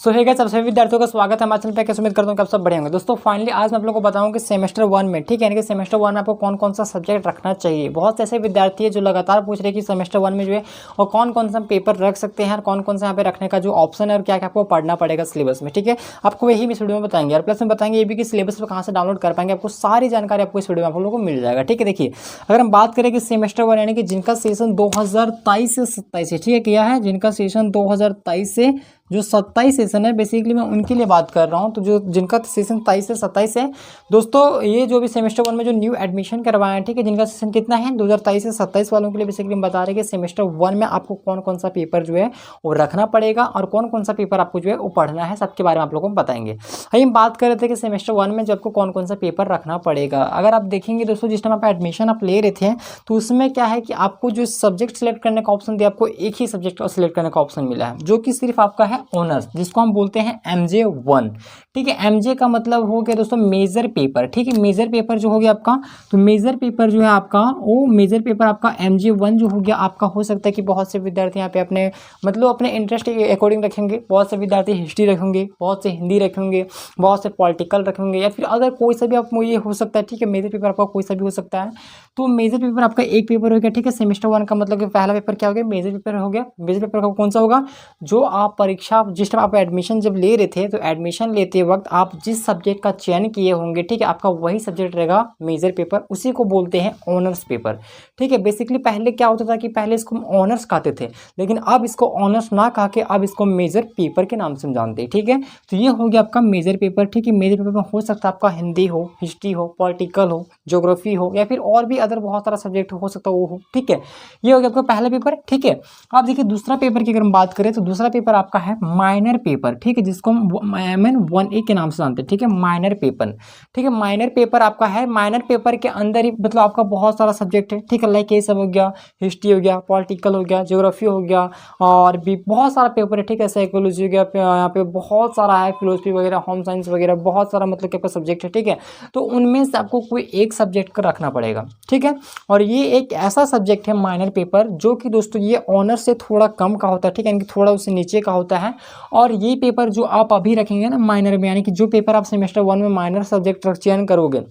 सो है गाइस, सभी विद्यार्थियों का स्वागत है हमारे चैनल पे। कैसे उम्मीद करता हूँ कि आप सब बढ़िया होंगे। दोस्तों फाइनली आज मैं आप लोगों को बताऊँ कि सेमेस्टर 1 में, ठीक है, यानी कि सेमेस्टर 1 में आपको कौन कौन सा सब्जेक्ट रखना चाहिए। बहुत से ऐसे विद्यार्थी है जो लगातार पूछ रहे हैं कि सेमेस्टर 1 में जो है और कौन कौन सा पेपर रख सकते हैं और कौन कौन सा यहाँ पे रखने का जो ऑप्शन है और क्या क्या आपको पढ़ना पड़ेगा सिलेबस में। ठीक है, आपको यही इस वीडियो में बताएंगे और प्लस में बताएंगे ये भी कि सिलेबस पर कहाँ से डाउनलोड कर पाएंगे। आपको सारी जानकारी आपको इस वीडियो में आप लोगों को मिल जाएगा। ठीक है, देखिए अगर हम बात करें कि सेमेस्टर 1 यानी कि जिनका सेशन 2023 से 27 है, ठीक है, किया है, जिनका सेशन 2023 से जो 27 सेशन है, बेसिकली मैं उनके लिए बात कर रहा हूँ। तो जो जिनका सेशन 23 से 27 है दोस्तों, ये जो भी सेमेस्टर 1 में जो न्यू एडमिशन करवाए हैं, ठीक है, जिनका सेशन कितना है 2023 से 27 वालों के लिए बेसिकली हम बता रहे हैं कि सेमेस्टर 1 में आपको कौन कौन सा पेपर जो है वो रखना पड़ेगा और कौन कौन सा पेपर आपको जो है वो पढ़ना है, सबके बारे में आप लोगों को बताएंगे। आइए हम बात कर रहे थे कि सेमेस्टर 1 में जो आपको कौन कौन सा पेपर रखना पड़ेगा। अगर आप देखेंगे दोस्तों, जिस टाइम आप एडमिशन आप ले रहे थे तो उसमें क्या है कि आपको जो सब्जेक्ट सेलेक्ट करने का ऑप्शन दिया, आपको एक ही सब्जेक्ट सेलेक्ट करने का ऑप्शन मिला है जो कि सिर्फ आपका है ऑनर्स, जिसको हम बोलते हैं MJ1। ठीक है, MJ का मतलब हो गया दोस्तों मेजर पेपर। ठीक है, मेजर पेपर जो हो गया आपका, तो मेजर पेपर जो है आपका वो मेजर पेपर आपका MJ1 जो हो गया आपका। हो सकता है कि बहुत से विद्यार्थी यहाँ पे अपने मतलब अपने इंटरेस्ट के अकॉर्डिंग रखेंगे। बहुत से विद्यार्थी हिस्ट्री रखेंगे, बहुत से हिंदी रखेंगे, बहुत से पॉलिटिकल रखेंगे, या फिर अगर कोई सा भी आपको ये हो सकता है। ठीक है, मेजर पेपर आपका कोई सा भी हो सकता है। तो मेजर पेपर आपका एक पेपर हो गया। ठीक है, सेमेस्टर 1 का मतलब कि पहला पेपर क्या हो गया, मेजर पेपर हो गया। मेजर पेपर का कौन सा होगा, जो आप परीक्षा जिस टाइम आप एडमिशन जब ले रहे थे तो एडमिशन लेते वक्त आप जिस सब्जेक्ट का चयन किए होंगे, ठीक है, आपका वही सब्जेक्ट रहेगा मेजर पेपर। उसी को बोलते हैं ऑनर्स पेपर। ठीक है, बेसिकली पहले क्या होता था कि पहले इसको ऑनर्स कहते थे, लेकिन अब इसको ऑनर्स ना कह के अब इसको मेजर पेपर के नाम से हम जानते हैं। ठीक है, तो ये हो गया आपका मेजर पेपर। ठीक है, मेजर पेपर में हो सकता है आपका हिंदी हो, हिस्ट्री हो, पॉलिटिकल हो, ज्योग्राफी हो, या फिर और भी अदर बहुत सारा सब्जेक्ट हो सकता है वो हो। ठीक है, ये हो गया आपका पहला पेपर। ठीक है, अब देखिए दूसरा पेपर की अगर हम बात करें तो दूसरा पेपर आपका है माइनर पेपर। ठीक है, जिसको हम MN1A के नाम से जानते हैं। ठीक है, माइनर पेपर। ठीक है, माइनर पेपर आपका है। माइनर पेपर के अंदर ही मतलब आपका बहुत सारा सब्जेक्ट है। ठीक है, लाइक ये सब हो गया, हिस्ट्री हो गया, पॉलिटिकल हो गया, ज्योग्राफी हो गया, और भी बहुत सारा पेपर है। ठीक है, साइकोलॉजी हो गया, यहाँ पे बहुत सारा है, फिलोसफी वगैरह, होम साइंस वगैरह, बहुत सारा मतलब कि आपका सब्जेक्ट है। ठीक है, तो उनमें से आपको कोई एक सब्जेक्ट का रखना पड़ेगा। ठीक है, और ये एक ऐसा सब्जेक्ट है माइनर पेपर जो कि दोस्तों ये ऑनर से थोड़ा कम का होता है। ठीक है, यानी कि थोड़ा उससे नीचे का होता है। और ये पेपर जो आप अभी रखेंगे ना माइनर में, यानी कि जो पेपर आप सेमेस्टर 1 में माइनर सब्जेक्ट चयन करोगे,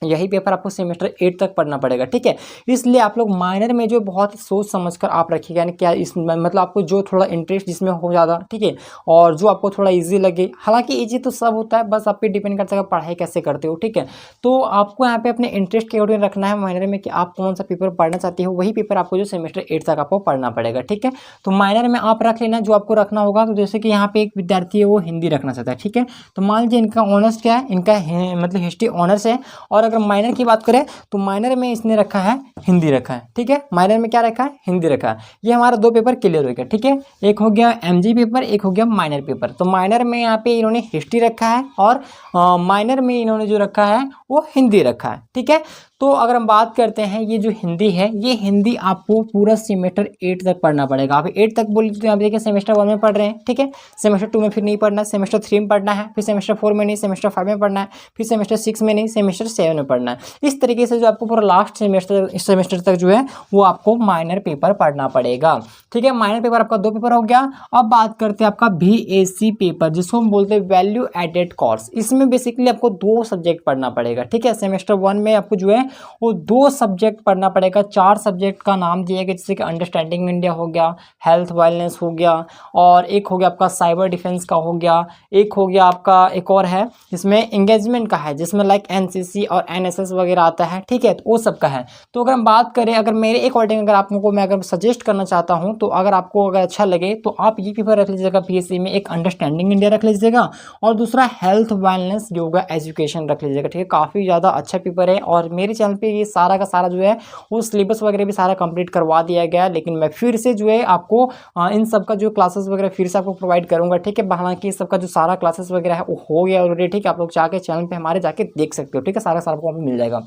यही पेपर आपको सेमेस्टर 8 तक पढ़ना पड़ेगा। ठीक है, इसलिए आप लोग माइनर में जो बहुत सोच समझकर आप रखिएगा, यानी क्या इस मतलब आपको जो थोड़ा इंटरेस्ट जिसमें हो ज़्यादा, ठीक है, और जो आपको थोड़ा इजी लगे। हालांकि इजी तो सब होता है, बस आप पे डिपेंड करता है पढ़ाई कैसे करते हो। ठीक है, तो आपको यहाँ पे अपने इंटरेस्ट के अकॉर्डिंग रखना है माइनर में कि आप कौन सा पेपर पढ़ना चाहते हो, वही पेपर आपको जो सेमेस्टर 8 तक आपको पढ़ना पड़ेगा। ठीक है, तो माइनर में आप रख लेना जो आपको रखना होगा। तो जैसे कि यहाँ पे एक विद्यार्थी है वो हिंदी रखना चाहता है। ठीक है, तो मान लीजिए इनका ऑनर्स क्या है, इनका मतलब हिस्ट्री ऑनर्स है। और अगर माइनर की बात करें तो माइनर में इसने रखा है हिंदी रखा है। ठीक है, माइनर में क्या रखा है, हिंदी रखा है। ये हमारा दो पेपर क्लियर हो गया। ठीक है, एक हो गया MG पेपर, एक हो गया माइनर पेपर। तो माइनर में यहाँ पे इन्होंने हिस्ट्री रखा है और माइनर में इन्होंने जो रखा है वो हिंदी रखा है। ठीक है, तो अगर हम बात करते हैं ये जो हिंदी है, ये हिंदी आपको पूरा सेमेस्टर 8 तक पढ़ना पड़ेगा। आप 8 तक बोलिए तो यहाँ पे देखिए सेमेस्टर 1 में पढ़ रहे हैं। ठीक है, सेमेस्टर 2 में फिर नहीं पढ़ना है, सेमेस्टर 3 में पढ़ना है, फिर सेमेस्टर 4 में नहीं, सेमेस्टर 5 में पढ़ना है, फिर सेमेस्टर 6 में नहीं, सेमेस्टर 7 में पढ़ना है। इस तरीके से जो आपको पूरा लास्ट सेमेस्टर तक जो है वो आपको माइनर पेपर पढ़ना पड़ेगा। ठीक है, माइनर पेपर आपका दो पेपर हो गया। अब बात करते हैं आपका VAC पेपर, जिसको हम बोलते हैं वैल्यू एडेड कोर्स। इसमें बेसिकली आपको दो सब्जेक्ट पढ़ना पड़ेगा। ठीक है, सेमेस्टर 1 में आपको जो है वो दो सब्जेक्ट पढ़ना पड़ेगा। 4 सब्जेक्ट का नाम दिया गया, जैसे कि अंडरस्टैंडिंग इंडिया हो गया, हेल्थ वेलनेस हो गया, और एक हो गया आपका साइबर डिफेंस का हो गया, एक हो गया आपका एक और है जिसमें एंगेजमेंट का है, जिसमें लाइक NCC और NSS वगैरह आता है। ठीक है, तो वो सब का है। तो अगर हम बात करें, अगर मेरे अकॉर्डिंग अगर आपको मैं अगर सजेस्ट करना चाहता हूँ, तो अगर आपको अगर अच्छा लगे तो आप ये पेपर रख लीजिएगा PSC में। एक अंडरस्टैंडिंग इंडिया रख लीजिएगा और दूसरा हेल्थ वेलनेस योगा एजुकेशन रख लीजिएगा। ठीक है, काफ़ी ज़्यादा अच्छा पेपर है और मेरे चैनल पे ये सारा का सारा जो है वो सिलेबस वगैरह भी सारा कंप्लीट करवा दिया गया है। लेकिन मैं फिर से जो है आपको इन सब का जो क्लासेस वगैरह फिर से आपको प्रोवाइड करूंगा। ठीक है, हालांकि इस सब का जो सारा क्लासेस वगैरह है वो हो गया ऑलरेडी। ठीक है, आप लोग जाके चैनल पे हमारे जाके देख सकते हो। ठीक है, सारा आपको मिल जाएगा।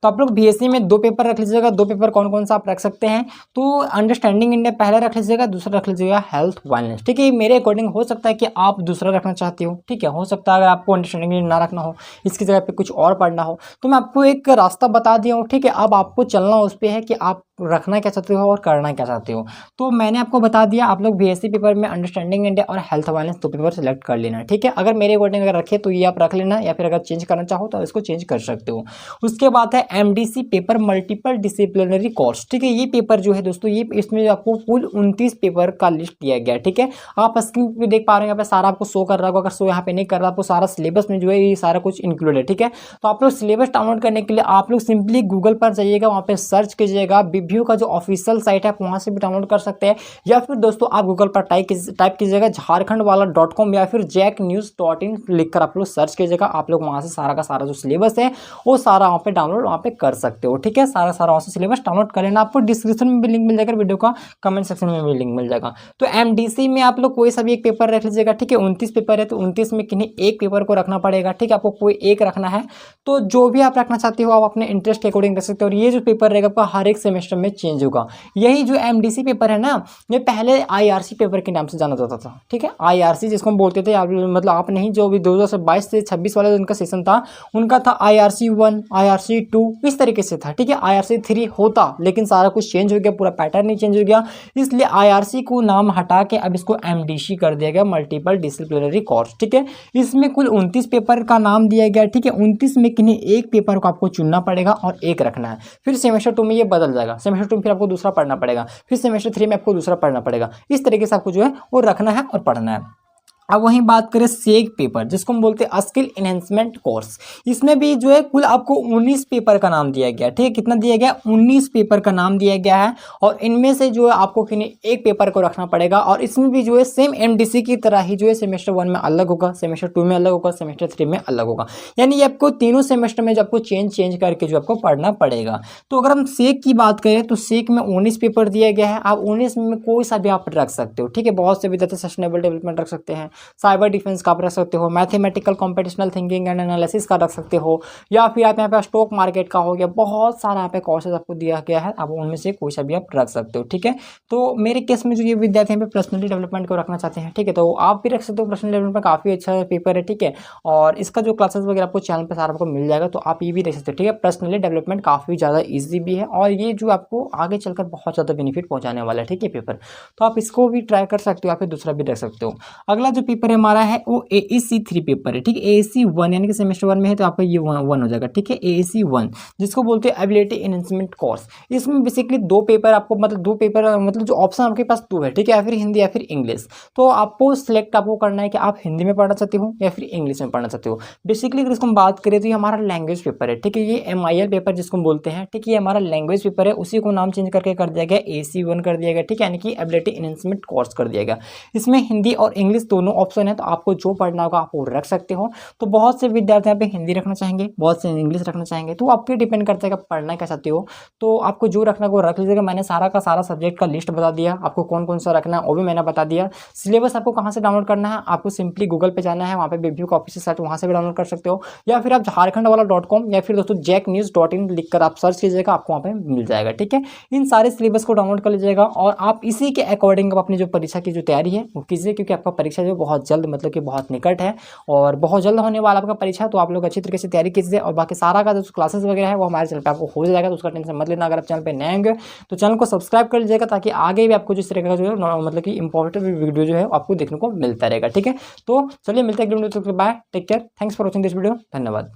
तो आप लोग BSc में दो पेपर रख लीजिएगा। दो पेपर कौन कौन सा आप रख सकते हैं, तो अंडरस्टैंडिंग इंडिया पहला रख लीजिएगा, दूसरा रख लीजिएगा हेल्थ वेलनेस। ठीक है, मेरे अकॉर्डिंग हो सकता है कि आप दूसरा रखना चाहते हो। ठीक है, हो सकता है अगर आपको अंडरस्टैंडिंग इंडिया ना रखना हो, इसकी जगह पे कुछ और पढ़ना हो, तो मैं आपको एक रास्ता बता दिया हूँ। ठीक है, अब आपको चलना उस पर है कि आप रखना क्या चाहते हो और करना क्या चाहते हो। तो मैंने आपको बता दिया, आप लोग बीएससी पेपर में अंडरस्टैंडिंग इंडिया और हेल्थ अवेयरनेस 2 पेपर सेलेक्ट कर लेना, ठीक है। अगर मेरे अकॉर्डिंग अगर रखे तो ये आप रख लेना, या फिर अगर चेंज करना चाहो तो इसको चेंज कर सकते हो। उसके बाद है MDC paper multiple disciplinary course, ठीक है। ये पेपर जो है दोस्तों, ये इसमें आपको कुल 29 पेपर का लिस्ट दिया गया है, ठीक है। आप स्क्रीन पे देख पा रहे हैं, यहाँ पे सारा आपको शो कर रहा होगा। अगर शो यहाँ पे नहीं कर रहा, आपको सारा सिलेबस में जो है ये सारा कुछ इंक्लूड है, ठीक है। तो आप लोग सिलेबस डाउनलोड करने के लिए आप लोग सिंपली गूगल पर जाइएगा, वहाँ पे सर्च कीजिएगा, बिभ्यू का जो ऑफिशियल साइट है आप वहाँ से भी डाउनलोड कर सकते हैं। या फिर दोस्तों आप गूगल पर टाइप कीजिएगा झारखंडवाला.com या फिर jacnews.in लिखकर आप लोग सर्च कीजिएगा। आप लोग वहाँ से सारा का सारा जो सिलेबस है वो सारा वहाँ पे डाउनलोड वहाँ पे कर सकते हो, ठीक है। सारा वहाँ से सिलेबस डाउनलोड कर लेना। आपको डिस्क्रिप्शन में भी लिंक मिल जाएगा, वीडियो का कमेंट सेक्शन में भी लिंक मिल जाएगा। तो एमडीसी में आप लोग कोई सा भी एक पेपर रख लीजिएगा, ठीक है। 29 पेपर है तो 29 में किन्हीं एक पेपर को रखना पड़ेगा, ठीक है। आपको कोई एक रखना है, तो जो भी आप रखना चाहते हो आप अपने इंटरेस्ट के अकॉर्डिंग रख सकते हो। और ये जो पेपर रहेगा आपका हर एक सेमेस्टर में चेंज होगा। यही जो एमडीसी पेपर है ना, ये पहले आईआरसी पेपर के नाम से जाना जाता था, ठीक है। आईआरसी जिसको हम बोलते थे, मतलब आप नहीं, जो भी 2022 से 26 वाला उनका सेशन था, उनका था IRC 1, IRC 2, इस तरीके से था, ठीक है। IRC 3 होता, लेकिन सारा कुछ चेंज हो गया, पूरा पैटर्न ही चेंज हो गया, इसलिए IRC को नाम हटा के अब इसको एमडीसी कर दिया गया, मल्टीपल डिसिप्लिनरी कोर्स, ठीक है। इसमें कुल 29 पेपर का नाम दिया गया, ठीक है। 29 में किन्हीं एक पेपर को आपको चुनना पड़ेगा और एक रखना है। फिर सेमेस्टर 2 में ये बदल जाएगा, सेमेस्टर 2 में फिर आपको दूसरा पढ़ना पड़ेगा, फिर सेमेस्टर 3 में आपको दूसरा पढ़ना पड़ेगा। इस तरीके से आपको जो है वो रखना है और पढ़ना है। अब वहीं बात करें सेग पेपर, जिसको हम बोलते हैं स्किल एनहेंसमेंट कोर्स, इसमें भी जो है कुल आपको 19 पेपर का नाम दिया गया, ठीक है। कितना दिया गया? 19 पेपर का नाम दिया गया है। और इनमें से जो है आपको किन्हीं एक पेपर को रखना पड़ेगा। और इसमें भी जो है सेम एमडीसी की तरह ही जो है सेमेस्टर 1 में अलग होगा, सेमेस्टर 2 में अलग होगा, सेमेस्टर 3 में अलग होगा। यानी ये आपको तीनों सेमेस्टर में जो आपको चेंज करके जो आपको पढ़ना पड़ेगा। तो अगर हम सेग की बात करें तो सेग में 19 पेपर दिया गया है। आप 19 में कोई सा भी आप रख सकते हो, ठीक है। बहुत से विद्यार्थी सस्टेनेबल डेवलपमेंट रख सकते हैं, साइबर डिफेंस का आप रख सकते हो, mathematical computational thinking and analysis का रख सकते हो, या फिर आप यहाँ पे स्टॉक मार्केट का हो गया। बहुत सारा यहाँ पे कोर्सेज आपको दिया गया है, आप उनमें से कोई सा भी आप रख सकते हो, ठीक है। तो मेरे केस में जो ये विद्यार्थी यहाँ पे पर्सनली डेवलपमेंट को रखना चाहते हैं, ठीक है, तो आप भी रख सकते हो। पर्सनल डेवलपमेंट काफ़ी अच्छा पेपर है, ठीक है। और इसका जो क्लासेस वगैरह आपको चैनल पर सारा आपको मिल जाएगा, तो आप ये भी रख सकते हो, ठीक है। पर्सनली डेवलपमेंट काफ़ी ज़्यादा ईजी भी है और ये जो आपको आगे चलकर बहुत ज़्यादा बेनिफिट पहुँचाने वाला है, ठीक है पेपर। तो आप इसको भी ट्राई कर सकते हो, या फिर दूसरा भी रख सकते हो। अगला जो पेपर हमारा है वो AEC 3 पेपर है, ठीक है। AEC 1 यानी कि सेमेस्टर 1 में है तो आपका ये 1 हो जाएगा, ठीक है। AEC 1 जिसको बोलते हैं एबिलिटी एनहांसमेंट कोर्स। इसमें बेसिकली 2 पेपर आपको, मतलब 2 पेपर, मतलब जो ऑप्शन आपके पास 2 है, ठीक है, या फिर हिंदी या फिर इंग्लिश। तो आपको सिलेक्ट आपको करना है कि आप हिंदी में पढ़ना चाहते हो या फिर इंग्लिश में पढ़ना चाहते हो। बेसिकली अगर इसको हम बात करें तो ये हमारा लैंग्वेज पेपर है, ठीक है। ये MIL पेपर जिसको हम बोलते हैं, ठीक है, ये हमारा लैंग्वेज पेपर है। उसी को नाम चेंज करके कर दिया गया, AEC 1 कर दिया गया, ठीक है, यानी कि एबिलिटी एनहांसमेंट कोर्स कर दिया गया। इसमें हिंदी और इंग्लिश दोनों ऑप्शन है, तो आपको जो पढ़ना होगा आप वो रख सकते हो। तो बहुत से विद्यार्थी यहाँ पे हिंदी रखना चाहेंगे, बहुत से इंग्लिश रखना चाहेंगे, तो आप पे डिपेंड करता है कि आप पढ़ना क्या चाहते हो। तो आपको जो रखना है वो रख लीजिएगा। मैंने सारा का सारा सब्जेक्ट का लिस्ट बता दिया, आपको कौन कौन सा रखना है वो भी मैंने बता दिया। सिलेबस आपको कहाँ से डाउनलोड करना है, आपको सिंपली गूगल पे जाना है, वहाँ पे बिभ्यू का ऑफिशियल साइट, वहाँ से भी डाउनलोड कर सकते हो, या फिर आप झारखंडवाला.com या फिर दोस्तों jacnews.in लिखकर आप सर्च कीजिएगा, आपको वहाँ पे मिल जाएगा, ठीक है। इन सारे सिलेबस को डाउनलोड कर लीजिएगा और आप इसी के अकॉर्डिंग अपनी जो परीक्षा की जो तैयारी है वो कीजिए, क्योंकि आपका परीक्षा जो बहुत जल्द, मतलब कि बहुत निकट है और बहुत जल्द होने वाला आपका परीक्षा। तो आप लोग अच्छी तरीके से तैयारी कीजिए। और बाकी सारा का जो क्लासेस वगैरह है वो हमारे चैनल पे आपको हो जाएगा, तो उसका टेंशन मत लेना। अगर आप चैनल पे नए होंगे तो चैनल को सब्सक्राइब कर लीजिएगा, ताकि आगे भी आपको जिस तरह का जो है मतलब कि इंपॉर्टेंट वीडियो जो है आपको देखने को मिलता रहेगा, ठीक है। तो चलिए मिलते हैं अगले वीडियो में, bye, take care, thanks for watching this video, धन्यवाद।